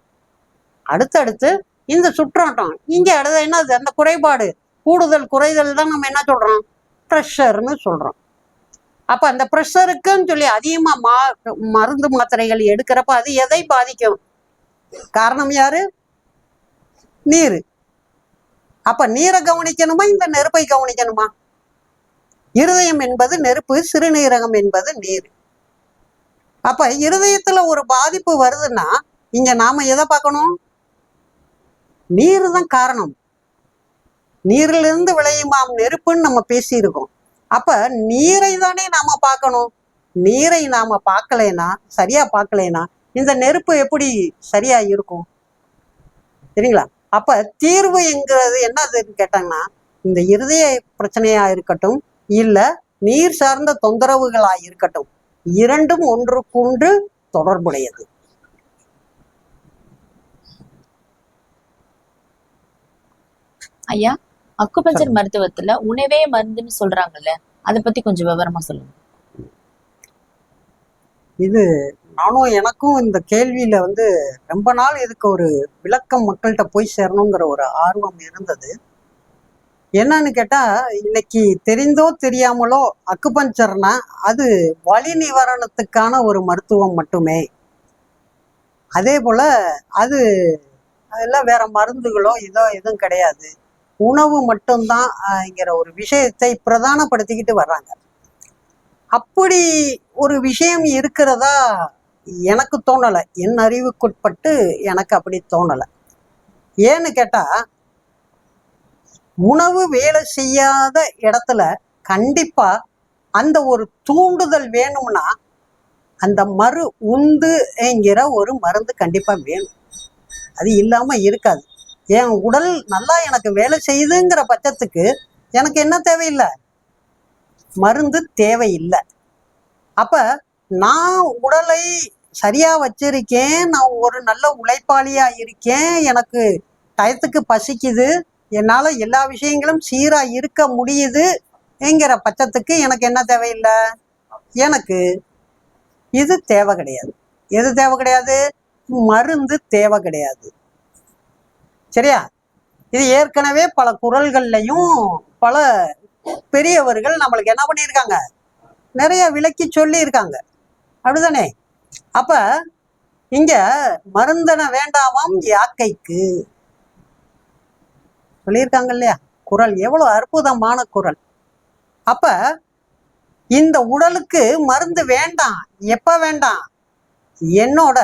அடுத்தடுத்து இந்த சுற்றாட்டம் இங்க அடுத்த என்னது, அந்த குறைபாடு கூடுதல் குறைதல் தான் நம்ம என்ன சொல்றோம்? ப்ரெஷர்னு சொல்றோம். அப்ப அந்த ப்ரெஷருக்குன்னு சொல்லி அதிகமா மருந்து மாத்திரைகள் எடுக்கிறப்ப அது எதை பாதிக்கும்? காரணம் யாரு? நீர். அப்ப நீரை கவனிக்கணுமா, இந்த நெருப்பை கவனிக்கணுமா? இருதயம் என்பது நெருப்பு, சிறுநீரகம் என்பது நீர். அப்ப இருதயத்துல ஒரு பாதிப்பு வருதுன்னா இங்க நாம எதை பார்க்கணும்? நீர் தான் காரணம். நீரிலிருந்து விளையுமாம் நெருப்புன்னு நம்ம பேசியிருக்கோம். அப்ப நீரை தானே நாம பார்க்கணும். நீரை நாம பார்க்கலைன்னா, சரியா பார்க்கலைன்னா இந்த நெருப்பு எப்படி சரியா இருக்கும்? சரிங்களா? அப்ப தீர்வு என்கிறது என்னதுன்னு கேட்டாங்கன்னா, இந்த இருதய பிரச்சனையா இருக்கட்டும், இல்ல நீர் சார்ந்த தொந்தரவுகளா இருக்கட்டும், இரண்டும் ஒன்றுக்கொன்று தொடர்புடையது. ஐயா, அக்குபஞ்சர் மருத்துவத்துல உணவே மருந்துன்னு சொல்றாங்கல்ல, அதை பத்தி கொஞ்சம் விவரமா சொல்லுங்க. இது நானும் எனக்கும் இந்த கேள்வியில ரொம்ப நாள் இதுக்கு ஒரு விளக்கம் மக்கள்கிட்ட போய் சேரணுங்கிற ஒரு ஆர்வம் இருந்தது. என்னன்னு கேட்டா, இன்னைக்கு தெரிந்தோ தெரியாமலோ அக்குபஞ்சர்னா அது வலி நிவாரணத்துக்கான ஒரு மருத்துவம் மட்டுமே. அதே போல அது அதெல்லாம் வேற மருந்துகளோ இதோ எதுவும் கிடையாது, உணவு மட்டும்தான்ங்கிற ஒரு விஷயத்தை பிரதானப்படுத்திக்கிட்டு வர்றாங்க. அப்படி ஒரு விஷயம் இருக்கிறதா எனக்கு தோணலை. என் அறிவுக்குட்பட்டு எனக்கு அப்படி தோணலை. ஏன்னு கேட்டா, உணவு வேலை செய்யாத இடத்துல கண்டிப்பா அந்த ஒரு தூண்டுதல் வேணும்னா அந்த மறு உந்துங்கிற ஒரு மருந்து கண்டிப்பா வேணும். அது இல்லாம இருக்காது. என் உடல் நல்லா எனக்கு வேலை செய்யுதுங்கிற பட்சத்துக்கு எனக்கு என்ன தேவையில்லை? மருந்து தேவையில்லை. அப்ப நான் உடலை சரியா வச்சிருக்கேன், நான் ஒரு நல்ல உழைப்பாளியா இருக்கேன், எனக்கு டயத்துக்கு பசிக்குது, என்னால எல்லா விஷயங்களும் சீரா இருக்க முடியுதுங்கிற பட்சத்துக்கு எனக்கு என்ன தேவையில்லை? எனக்கு இது தேவை கிடையாது. எது தேவை கிடையாது? மருந்து தேவை கிடையாது. சரியா? இது ஏற்கனவே பல குறள்கள்லையும் பல பெரியவர்கள் நம்மளுக்கு என்ன பண்ணியிருக்காங்க? நிறைய விளக்கி சொல்லி இருக்காங்க. அப்படிதானே? அப்ப இங்க மருந்தன வேண்டாமாம் யாக்கைக்கு சொல்லியிருக்காங்க இல்லையா? குறள் எவ்வளவு அற்புதமான குறள். அப்ப இந்த உடலுக்கு மருந்து வேண்டாம். எப்ப வேண்டாம்? என்னோட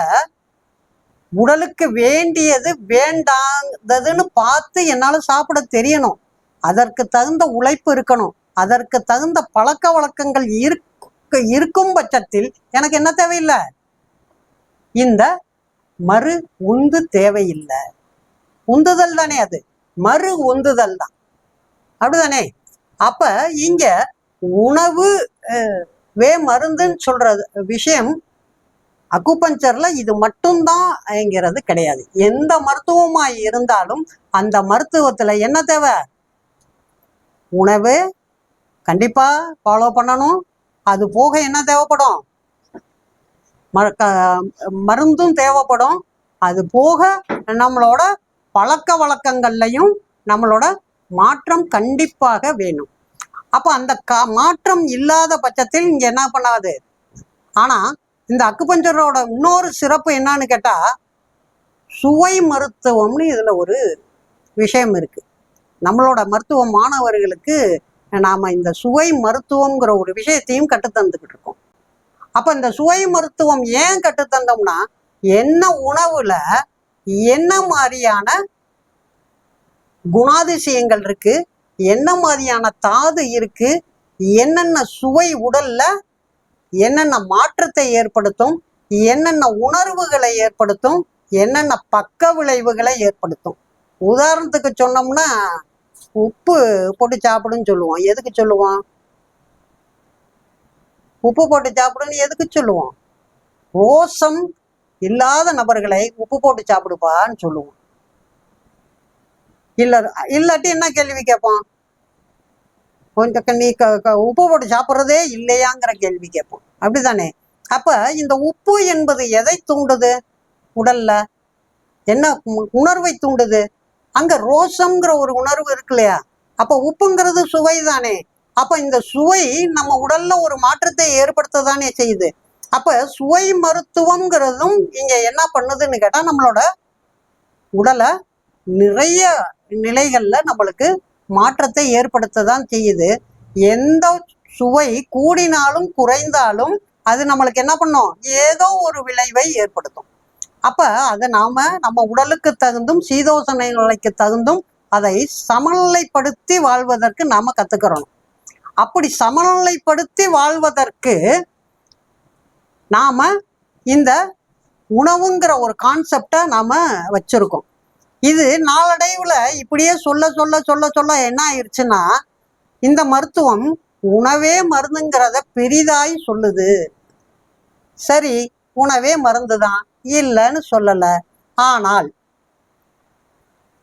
உடலுக்கு வேண்டியது வேண்டாததுன்னு பார்த்து என்னால சாப்பிட தெரியணும். அதற்கு தகுந்த உழைப்பு இருக்கணும். அதற்கு தகுந்த பழக்க வழக்கங்கள் இருக்கும் பட்சத்தில் எனக்கு என்ன தேவையில்லை? இந்த மறு உந்து தேவையில்லை. உந்துதல் தானே அது, மறு உந்துதல் தான். அப்படிதானே? அப்ப இங்க உணவு மருந்துன்னு சொல்ற விஷயம் அக்குபஞ்சர்ல இது மட்டும்தான்ங்கிறது கிடையாது. எந்த மருத்துவமா இருந்தாலும் அந்த மருத்துவத்துல என்ன தேவை? உணவு கண்டிப்பா ஃபாலோ பண்ணணும். அது போக என்ன தேவைப்படும்? மருந்தும் தேவைப்படும். அது போக நம்மளோட பழக்க வழக்கங்கள்லையும் நம்மளோட மாற்றம் கண்டிப்பாக வேணும். அப்ப அந்த மாற்றம் இல்லாத பட்சத்தில் இங்க என்ன பண்ணாது? ஆனா இந்த அக்குபஞ்சரோட இன்னொரு சிறப்பு என்னன்னு கேட்டா, சுவை மருத்துவம்னு இதுல ஒரு விஷயம் இருக்கு. நம்மளோட மருத்துவ மாணவர்களுக்கு நாம இந்த சுவை மருத்துவம்ங்கிற ஒரு விஷயத்தையும் கற்றுத்தந்துக்கிட்டு இருக்கோம். அப்ப இந்த சுவை மருத்துவம் ஏன் கற்றுத்தந்தோம்னா, என்ன உணவுல என்ன மாதிரியான குணாதிசயங்கள் இருக்கு, என்ன மாதிரியான தாது இருக்கு, என்னென்ன சுவை உடல்ல என்னென்ன மாற்றத்தை ஏற்படுத்தும், என்னென்ன உணர்வுகளை ஏற்படுத்தும், என்னென்ன பக்க விளைவுகளை ஏற்படுத்தும். உதாரணத்துக்கு சொன்னோம்னா, உப்பு போட்டு சாப்பிடுன்னு சொல்லுவோம். எதுக்கு சொல்லுவோம்? உப்பு போட்டு சாப்பிடுன்னு எதுக்கு சொல்லுவோம்? ரோசம் இல்லாத நபர்களை உப்பு போட்டு சாப்பிடுப்பான்னு சொல்லுவோம். இல்லாட்டி என்ன கேள்வி கேட்போம்? கொஞ்சம் நீ உப்பு போட்டு சாப்பிட்றதே இல்லையாங்கிற கேள்வி கேட்போம். அப்படிதானே? அப்ப இந்த உப்பு என்பது எதை தூண்டுது? உடல்ல என்ன உணர்வை தூண்டுது? அங்க ரோசம்ங்கிற ஒரு உணர்வு இருக்கு இல்லையா? அப்ப உப்புங்கிறது சுவை தானே. அப்ப இந்த சுவை நம்ம உடல்ல ஒரு மாற்றத்தை ஏற்படுத்ததானே செய்யுது. அப்ப சுவை மருத்துவம்ங்கிறதும் இங்க என்ன பண்ணுதுன்னு கேட்டா நம்மளோட உடலை நிறைய நிலைகள்ல நம்மளுக்கு மாற்றத்தை ஏற்படுத்ததான் செய்யுது. எந்த சுவை கூடினாலும் குறைந்தாலும் அது நம்மளுக்கு என்ன பண்ணும்? ஏதோ ஒரு விளைவை ஏற்படுத்தும். அப்ப அதை நம்ம உடலுக்கு தகுந்தும் சீதோசன நிலைக்கு தகுந்தும் அதை சமநிலைப்படுத்தி வாழ்வதற்கு நாம கத்துக்கிறோம். அப்படி சமநிலைப்படுத்தி வாழ்வதற்கு நாம இந்த உணவுங்கிற ஒரு கான்செப்டை நாம வச்சிருக்கோம். இது நாளடைவுல இப்படியே சொல்ல சொல்ல சொல்ல சொல்ல என்ன ஆயிடுச்சுன்னா, இந்த மருத்துவம் உணவே மருந்துங்கிறத பெரிதாய் சொல்லுது. சரி, உணவே மருந்துதான், இல்லைன்னு சொல்லல. ஆனால்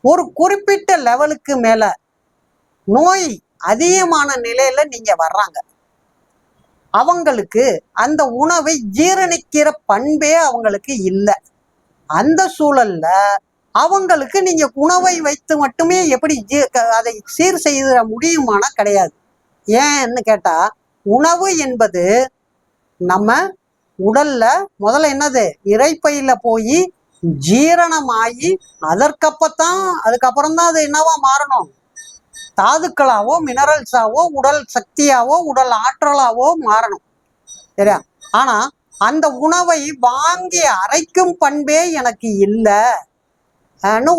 ஒரு குறிப்பிட்ட லெவலுக்கு மேல நோய் அதிகமான நிலையில நீங்க வர்றாங்க, அவங்களுக்கு அந்த உணவை ஜீரணிக்கிற பண்பே அவங்களுக்கு இல்லை. அந்த சூழல்ல அவங்களுக்கு நீங்க உணவை வைத்து மட்டுமே எப்படி அதை சீர் செய்ய முடியுமானா கிடையாது. ஏன்னு கேட்டா, உணவு என்பது நம்ம உடல்ல முதல்ல என்னது, இறைப்பையில போய் ஜீரணமாகி அதுக்கப்புறம் தான் அது என்னவா மாறணும்? தாதுக்களாவோ மினரல்ஸாவோ உடல் சக்தியாவோ உடல் ஆற்றலாவோ மாறணும். சரியா? ஆனா அந்த உணவை வாங்கி அரைக்கும் பண்பே எனக்கு இல்லை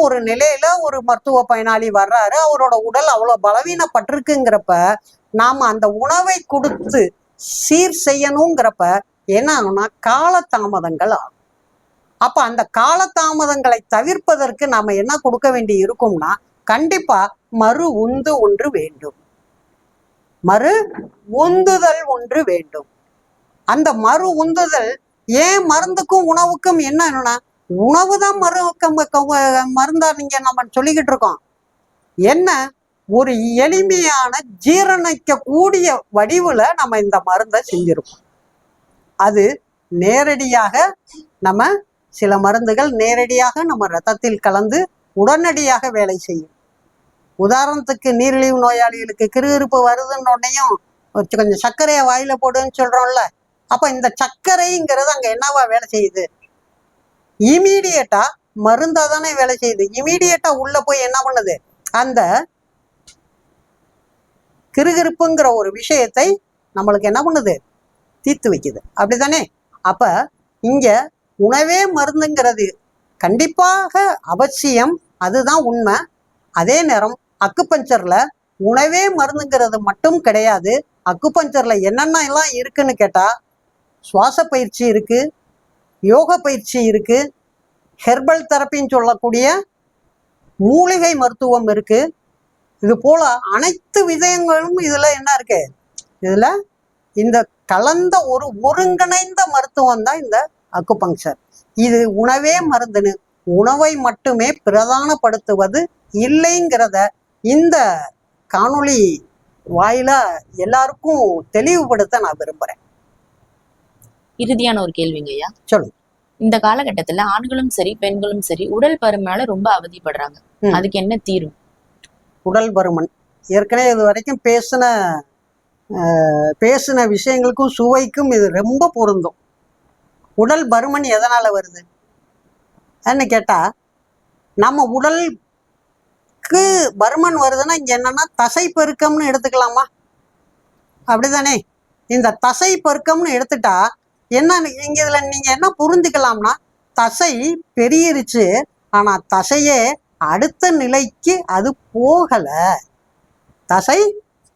ஒரு நிலையில ஒரு மருத்துவ பயனாளி வர்றாரு. அவரோட உடல் அவ்வளவு பலவீனப்பட்டிருக்குங்கிறப்ப நாம அந்த உணவை கொடுத்து சீர் செய்யணுங்கிறப்ப என்ன ஆகும்னா காலதாமதங்கள் ஆகும். அப்ப அந்த காலதாமதங்களை தவிர்ப்பதற்கு நாம என்ன கொடுக்க வேண்டி இருக்கும்னா, கண்டிப்பா மறு உந்து ஒன்று வேண்டும், மறு உந்துதல் ஒன்று வேண்டும். அந்த மறு உந்துதல் ஏன் மருந்துக்கும் உணவுக்கும் என்னன்னா, உணவு தான் மருந்தா நீங்க நம்ம சொல்லிக்கிட்டு இருக்கோம். என்ன ஒரு எளிமையான ஜீரணிக்க கூடிய வடிவுல நம்ம இந்த மருந்தை செஞ்சிருக்கோம். அது நேரடியாக நம்ம சில மருந்துகள் நேரடியாக நம்ம ரத்தத்தில் கலந்து உடனடியாக வேலை செய்யும். உதாரணத்துக்கு நீரிழிவு நோயாளிகளுக்கு கிருகிருப்பு வருதுன்னு உடனேயும் கொஞ்சம் சர்க்கரையை வாயில போடுன்னு சொல்றோம்ல. அப்ப இந்த சர்க்கரைங்கிறது அங்க என்னவா வேலை செய்யுது? இமீடியட்டா மருந்தா தானே வேலை செய்யுது. இமீடியட்டா உள்ள போய் என்ன பண்ணுது? அந்த கிருகிருப்புங்கிற ஒரு விஷயத்தை நம்மளுக்கு என்ன பண்ணுது? தீர்த்து வைக்குது. அப்படித்தானே? அப்ப இங்க உணவே மருந்துங்கிறது கண்டிப்பாக அவசியம், அதுதான் உண்மை. அதே நேரம் அக்குபஞ்சர்ல உணவே மருந்துங்கிறது மட்டும் கிடையாது. அக்குபஞ்சர்ல என்னென்ன எல்லாம் இருக்குன்னு கேட்டா, சுவாச பயிற்சி இருக்கு, யோக பயிற்சி இருக்கு, ஹெர்பல் தெரப்பின்னு சொல்லக்கூடிய மூலிகை மருத்துவம் இருக்கு. இது போல அனைத்து விஷயங்களும் இதுல என்ன இருக்கு? இதுல இந்த கலந்த ஒரு ஒருங்கிணைந்த மருத்துவம் தான் இந்த அக்குபங்சர். இது உணவே மருந்துன்னு உணவை மட்டுமே பிரதானப்படுத்துவது இல்லைங்கிறத இந்த காணொளி வாயிலா எல்லாருக்கும் தெளிவுபடுத்த நான் விரும்புறேன். இறுதியான ஒரு கேள்விங்க ஐயா. சொல்லுங்க. இந்த காலகட்டத்துல ஆண்களும் சரி பெண்களும் சரி உடல் பருமனால ரொம்ப அவதிப்படுறாங்க. அதுக்கு என்ன தீர்வு? உடல் பருமன் ஏற்கனவே இது வரைக்கும் பேசின விஷயங்களுக்கும் சுவைக்கும் இது ரொம்ப பொருந்தும். உடல் பருமன் எதனால வருது கேட்டா, நம்ம உடலுக்கு பருமன் வருதுன்னா இங்க என்னன்னா தசை பெருக்கம்னு எடுத்துக்கலாமா? அப்படிதானே? இந்த தசை பெருக்கம்னு எடுத்துட்டா என்ன இங்க இதுல நீங்க என்ன புரிஞ்சுக்கலாம்னா, தசை பெருகிருச்சு, ஆனா தசையே அடுத்த நிலைக்கு அது போகல, தசை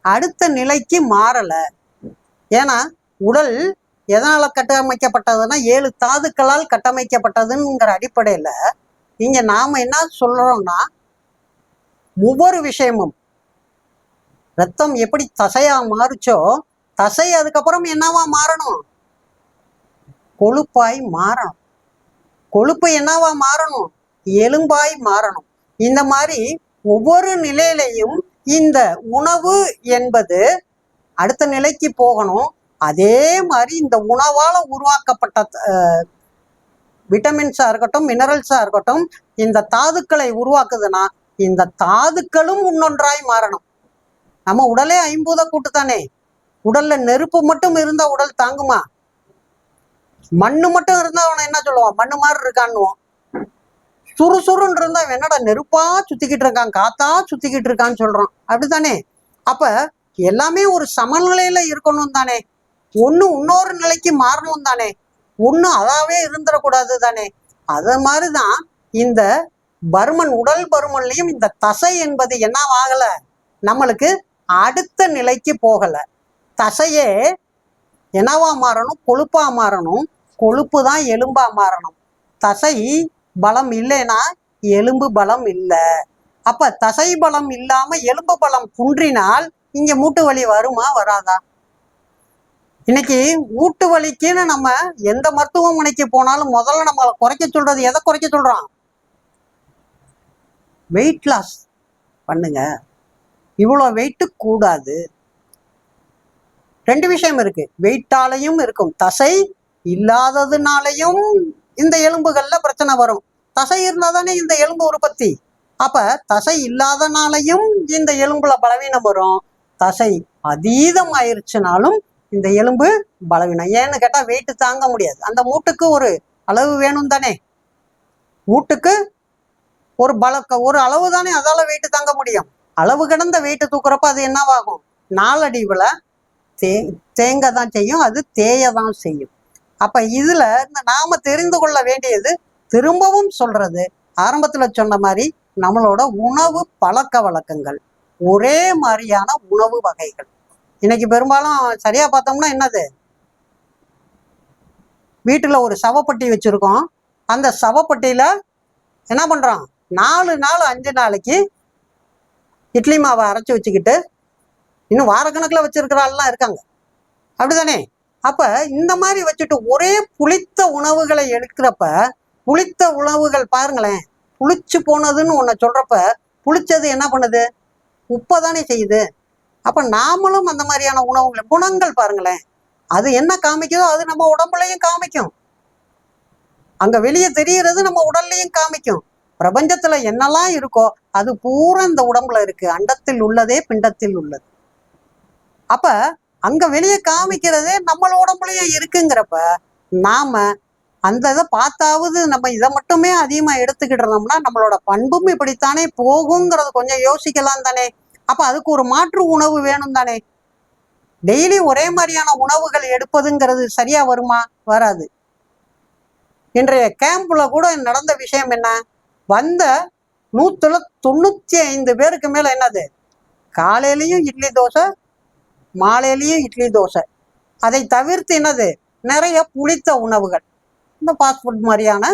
அடுத்த நிலைக்கு மாறல. ஏன்னா உடல் எதனால கட்டமைக்கப்பட்டதுன்னா 7 தாதுக்களால் கட்டமைக்கப்பட்டதுங்கிற அடிப்படையில இங்க நாம என்ன சொல்றோம்னா, ஒவ்வொரு விஷயமும் ரத்தம் எப்படி தசையா மாறுச்சோ, தசை அதுக்கப்புறம் என்னவா மாறணும்? கொழுப்பாய் மாறணும். கொழுப்பு என்னவா மாறணும்? எலும்பாய் மாறணும். இந்த மாதிரி ஒவ்வொரு நிலையிலையும் இந்த உணவு என்பது அடுத்த நிலைக்கு போகணும். அதே மாதிரி இந்த உணவால் உருவாக்கப்பட்ட விட்டமின்ஸாக இருக்கட்டும், மினரல்ஸாக இருக்கட்டும், இந்த தாதுக்களை உருவாக்குதுன்னா இந்த தாதுக்களும் இன்னொன்றாய் மாறணும். நம்ம உடலே 50 கூட்டு தானே. உடல்ல நெருப்பு மட்டும் இருந்தா உடல் தாங்குமா? மண்ணு மட்டும் இருந்தா அவனை என்ன சொல்லுவான்? மண்ணு மாதிரி இருக்கான்னுவோம். சுறுசுறுன்னு இருந்தா என்னடா நெருப்பா சுத்திக்கிட்டு இருக்கான், காத்தா சுத்திக்கிட்டு இருக்கான்னு சொல்றோம். அப்படித்தானே? அப்ப எல்லாமே ஒரு சமநிலையில இருக்கணும் தானே. ஒண்ணு இன்னொரு நிலைக்கு மாறணும் தானே. ஒண்ணு அதாவே இருந்துடக்கூடாது தானே. அத மாதிரிதான் இந்த பருமன், உடல் பருமன்லையும் இந்த தசை என்பது என்ன ஆகல, நம்மளுக்கு அடுத்த நிலைக்கு போகல. தசையே என்னவா மாறணும்? கொழுப்பா மாறணும். கொழுப்பு தான் எலும்பா மாறணும். தசை பலம் இல்லைன்னா எலும்பு பலம் இல்லை. அப்ப தசை பலம் இல்லாம எலும்பு பலம் குன்றினால் இங்க மூட்டு வலி வருமா வராதா? இன்னைக்கு மூட்டு வலிக்குன்னு நம்ம எந்த மருத்துவமனைக்கு போனாலும் முதல்ல நம்மளை குறைக்க சொல்றது எதை குறைக்க சொல்றான்? வெயிட் லாஸ் பண்ணுங்க, இவ்வளோ வெயிட்டு கூடாது. 2 விஷயம் இருக்கு. வெயிட்டாலையும் இருக்கும், தசை இல்லாததுனாலையும் இந்த எலும்புகள்ல பிரச்சனை வரும். தசை இருந்தா தானே இந்த எலும்பு உற்பத்தி. அப்ப தசை இல்லாதனாலையும் இந்த எலும்புல பலவீனம் வரும். தசை அதீதம் ஆயிடுச்சுனாலும் இந்த எலும்பு பலவீனம். ஏன்னு கேட்டா வெயிட்டு தாங்க முடியாது. அந்த மூட்டுக்கு ஒரு அளவு வேணும் தானே. மூட்டுக்கு ஒரு அளவு தானே அதால வெயிட்டு தாங்க முடியும். அளவு கடந்த வெயிட்டு தூக்குறப்ப அது என்னவாகும்? நாளடிவுல தேங்க தான் செய்யும், அது தேய தான் செய்யும். அப்ப இதுல நாம தெரிந்து கொள்ள வேண்டியது, திரும்பவும் சொல்றது, ஆரம்பத்துல சொன்ன மாதிரி நம்மளோட உணவு பழக்க வழக்கங்கள், ஒரே மாதிரியான உணவு வகைகள். இன்னைக்கு பெரும்பாலும் சரியா பார்த்தோம்னா என்னது, வீட்டுல ஒரு சவப்பட்டி வச்சிருக்கோம். அந்த சவப்பட்டியில என்ன பண்றோம்? 4 நாள் 5 நாளைக்கு இட்லி மாவை அரைச்சி வச்சுக்கிட்டு இன்னும் வாரக்கணக்கில் வச்சிருக்கிற ஆள்லாம் இருக்காங்க. அப்படிதானே? அப்ப இந்த மாதிரி வச்சுட்டு ஒரே புளித்த உணவுகளை எடுக்கிறப்ப, புளித்த உணவுகள் பாருங்களேன், புளிச்சு போனதுன்னு ஒன்ன சொல்றப்ப புளிச்சது என்ன பண்ணுது? உப்பை தானே செய்யுது. அப்ப நாமளும் அந்த மாதிரியான உணவுகளை, குணங்கள் பாருங்களேன், அது என்ன காமிக்குதோ அது நம்ம உடம்புலையும் காமிக்கும். அங்க வெளியே தெரிகிறது நம்ம உடல்லையும் காமிக்கும். பிரபஞ்சத்துல என்னெல்லாம் இருக்கோ அது பூரா இந்த உடம்புல இருக்கு. அண்டத்தில் உள்ளதே பிண்டத்தில் உள்ளது. அப்ப அங்க வெளியே காமிக்கிறதே நம்மள உடம்புலயும் இருக்குங்கிறப்ப நாம அந்த இதை பார்த்தாவது நம்ம இதை மட்டுமே அதிகமா எடுத்துக்கிட்டோம்னா நம்மளோட பண்பும் இப்படித்தானே போகுங்கிறது கொஞ்சம் யோசிக்கலாம் தானே. அப்ப அதுக்கு ஒரு மாற்று உணவு வேணும் தானே. டெய்லி ஒரே மாதிரியான உணவுகள் எடுப்பதுங்கிறது சரியா வருமா? வராது. இன்றைய கேம்ப்ல கூட நடந்த விஷயம் என்ன, வந்த 195 பேருக்கு மேல என்னது, காலையிலையும் இட்லி தோசை, மாலையிலையும் இட்லி தோசை. அதை தவிர்த்து என்னது, நிறைய புளித்த உணவுகள், இந்த ஃபாஸ்ட் ஃபுட் மாதிரியான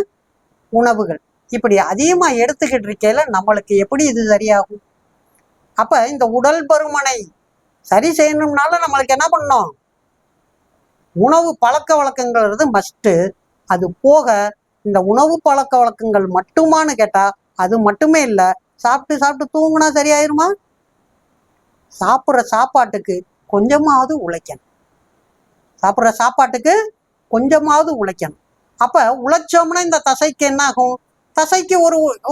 உணவுகள். இப்படி அதிகமா எடுத்துக்கிட்டு இருக்கையில நம்மளுக்கு எப்படி இது சரியாகும்? அப்ப இந்த உடல் பருமனை சரி செய்யணும்னால நம்மளுக்கு என்ன பண்ணணும்? உணவு பழக்க வழக்கங்கிறது மஸ்ட்டு. அது போக இந்த உணவு பழக்க வழக்கங்கள் மட்டுமானு கேட்டா அது மட்டுமே இல்லை. சாப்பிட்டு சாப்பிட்டு தூங்குனா சரியாயிருமா? சாப்பிட்ற சாப்பாட்டுக்கு கொஞ்சமாவது உழைக்கணும். சாப்பிட்ற சாப்பாட்டுக்கு கொஞ்சமாவது உழைக்கணும். அப்ப உழைச்சோம்னா இந்த தசைக்கு என்ன ஆகும்? தசைக்கு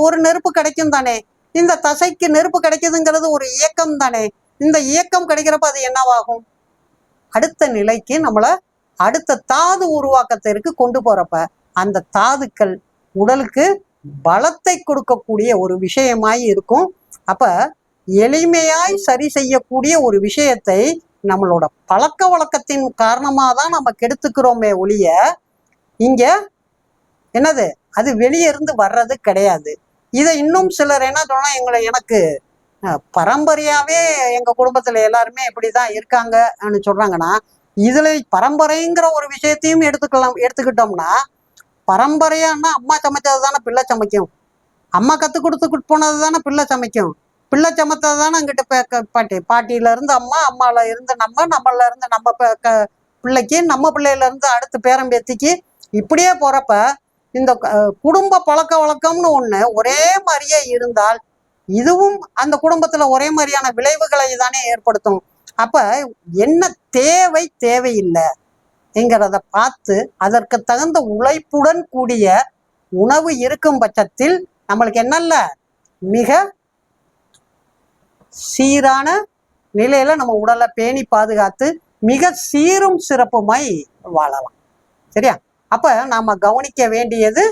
ஒரு நெருப்பு கிடைக்கும் தானே. இந்த தசைக்கு நெருப்பு கிடைக்குதுங்கிறது ஒரு இயக்கம் தானே. இந்த இயக்கம் கிடைக்கிறப்ப அது என்னவாகும்? அடுத்த நிலைக்கு நம்மளை அடுத்த தாது உருவாக்கத்திற்கு கொண்டு போறப்ப அந்த தாதுக்கள் உடலுக்கு பலத்தை கொடுக்கக்கூடிய ஒரு விஷயமாய் இருக்கும். அப்ப எளிமையாய் சரி செய்யக்கூடிய ஒரு விஷயத்தை நம்மளோட பழக்க வழக்கத்தின் காரணமாக தான் நம்ம கெடுத்துக்கிறோமே ஒழிய இங்க என்னது அது வெளியே இருந்து வர்றது கிடையாது. இதை இன்னும் சிலர் என்ன சொன்னா, எனக்கு பரம்பரையாவே எங்க குடும்பத்துல எல்லாருமே இப்படிதான் இருக்காங்கன்னு சொல்றாங்கன்னா, இதுல பரம்பரைங்கிற ஒரு விஷயத்தையும் எடுத்துக்கிட்டோம்னா, பரம்பரையானா அம்மா சமைச்சது தானே பிள்ளை சமைக்கும். அம்மா கற்றுக் கொடுத்துக்கிட்டு போனது தானே பிள்ளை சமைக்கும். பிள்ளை சமைத்தது தானே அங்கிட்ட பாட்டியில இருந்து அம்மா, அம்மால இருந்து நம்மள இருந்து நம்ம பிள்ளைக்கு, நம்ம பிள்ளையில இருந்து அடுத்து பேரம்பேத்திக்கு, இப்படியே போறப்ப இந்த குடும்ப பழக்க வழக்கம்னு ஒண்ணு ஒரே மாதிரியே இருந்தால் இதுவும் அந்த குடும்பத்துல ஒரே மாதிரியான விளைவுகளை தானே ஏற்படுத்தும். அப்ப என்ன தேவை தேவையில்லை என்கிறத பார்த்து அதற்கு தகுந்த உழைப்புடன் கூடிய உணவு இருக்கும் பட்சத்தில் நம்மளுக்கு என்னல்ல மிக சீரான நிலையில நம்ம உடலை பேணி பாதுகாத்து மிக சீரும் சிறப்புமாய் வாழலாம். சரியா? அப்ப நாம கவனிக்க வேண்டியது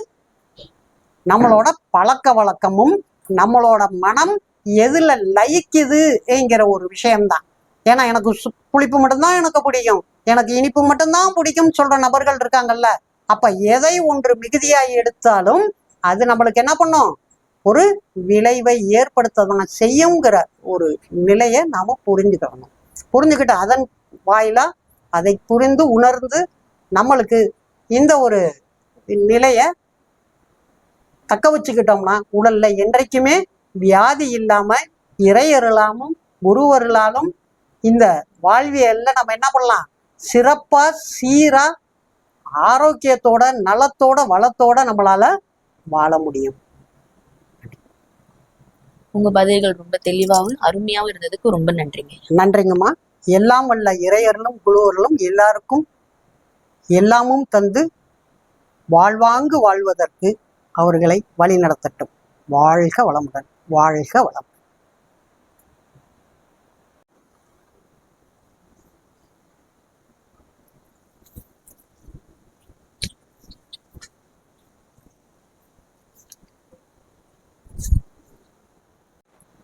நம்மளோட பழக்க வழக்கமும் நம்மளோட மனம் எதுல லயிக்குது என்கிற ஒரு விஷயம்தான். ஏன்னா எனக்கு புளிப்பு மட்டும்தான் எனக்கு பிடிக்கும், எனக்கு இனிப்பு மட்டும்தான் பிடிக்கும் சொல்ற நபர்கள் இருக்காங்கல்ல. அப்ப எதை ஒன்று மிகுதியாய் எடுத்தாலும் அது நம்மளுக்கு என்ன பண்ணும், ஒரு விளைவை ஏற்படுத்ததான் செய்யுங்கிற ஒரு நிலையை நாம புரிஞ்சுக்கணும். புரிஞ்சுக்கிட்டு அதன் வாயிலா அதை புரிந்து உணர்ந்து நம்மளுக்கு இந்த ஒரு நிலைய தக்க வச்சுக்கிட்டோம்னா உடல்ல என்றைக்குமே வியாதி இல்லாம இறையருளாமும் குருவருளாலும் இந்த வாழ்வியல்ல நம்ம என்ன பண்ணலாம், சிறப்பா சீரா ஆரோக்கியத்தோட நலத்தோட வளத்தோட நம்மளால வாழ முடியும். உங்க பதில்கள் ரொம்ப தெளிவாகவும் அருமையாகவும் இருந்ததுக்கு ரொம்ப நன்றிங்க. நன்றிங்கம்மா. எல்லாம் வல்ல இறையர்களும் குழுவர்களும் எல்லாருக்கும் எல்லாமும் தந்து வாழ்வாங்கு வாழ்வதற்கு அவர்களை வழி நடத்தட்டும். வாழ்க வளமுடன், வாழ்க வளம்.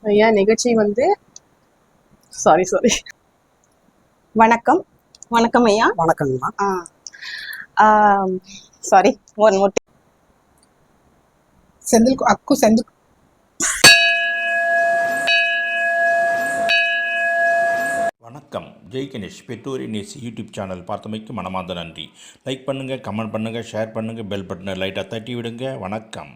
ஐயா நிகழ்ச்சி வந்து சாரி வணக்கம். வணக்கம் ஐயா. வணக்கங்கம்மா. Sorry, one more. செந்தில் வணக்கம். ஜெய் கணேஷ் பெற்றோரின் நேசி யூடியூப் சேனல் பார்த்தமைக்கு மனமார்ந்த நன்றி. லைக் பண்ணுங்கள், கமெண்ட் பண்ணுங்கள், ஷேர் பண்ணுங்கள், பெல் பட்டனை லைட்டாக தட்டி விடுங்க. வணக்கம்.